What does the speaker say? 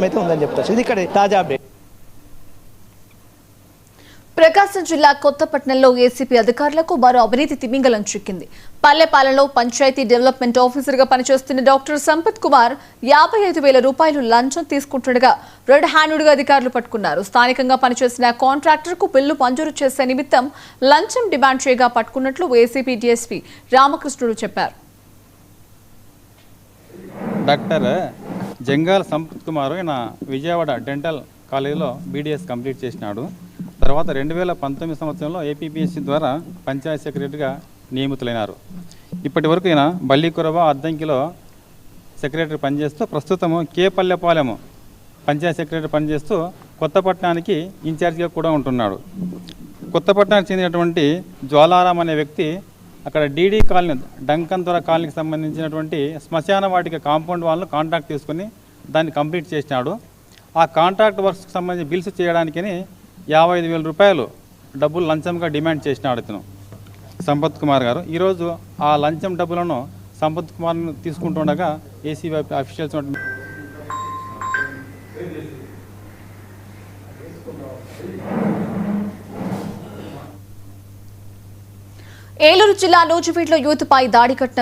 అవకాశం అయితే ఉందని చెప్తారు. ఇది ఇక్కడ తాజా అప్డేట్. ప్రకాశం జిల్లా కొత్తపట్నంలో ఏసీపీ అధికారులకు మరో అవినీతి తిమింగలం చిక్కింది. పల్లెపాలెంలో పంచాయతీ డెవలప్మెంట్ ఆఫీసర్గా పనిచేస్తున్న డాక్టర్ సంపత్ కుమార్ 55,000 రూపాయలు లంచం తీసుకుంటుండగా రెడ్ హ్యాండెడ్గా అధికారులు పట్టుకున్నారు. స్థానికంగా పనిచేసిన కాంట్రాక్టర్కు బిల్లు మంజూరు చేసే నిమిత్తం లంచం డిమాండ్ చేయగా పట్టుకున్నట్లు ఏసీపీ డీఎస్పీ రామకృష్ణుడు చెప్పారు. డాక్టర్ జంగాల సంపత్ కుమార్ ఈయన విజయవాడ డెంటల్ కాలేజీలో బీడీఎస్ కంప్లీట్ చేసినాడు. తర్వాత 2019 సంవత్సరంలో ఏపీపీఎస్సీ ద్వారా పంచాయతీ సెక్రటరీగా నియమితులైనారు. ఇప్పటి వరకు ఈయన బల్లికురవ అద్దంకిలో సెక్రటరీ పనిచేస్తూ ప్రస్తుతం కేపల్లెపాలెం పంచాయతీ సెక్రటరీ పనిచేస్తూ కొత్తపట్నానికి ఇన్ఛార్జిగా కూడా ఉంటున్నాడు. కొత్తపట్నానికి చెందినటువంటి జ్వాలారాం అనే వ్యక్తి అక్కడ డీడీ కాలనీ డంకంతొర కాలనీకి సంబంధించినటువంటి శ్మశాన వాటిక కాంపౌండ్ వాళ్ళను కాంట్రాక్ట్ తీసుకుని దాన్ని కంప్లీట్ చేసినాడు. ఆ కాంట్రాక్ట్ వర్క్స్కి సంబంధించి బిల్స్ చేయడానికని 55,000 రూపాయలు డబ్బులు లంచంగా డిమాండ్ చేసినాడు ఇతను సంపత్ కుమార్ గారు. ఈరోజు ఆ లంచం డబ్బులను సంపత్ కుమార్ను తీసుకుంటుండగా ఏసీబీ అఫీషియల్స్ ఏలూరు జిల్లా నూజివీడులో యూత్పై దాడి కట్టిన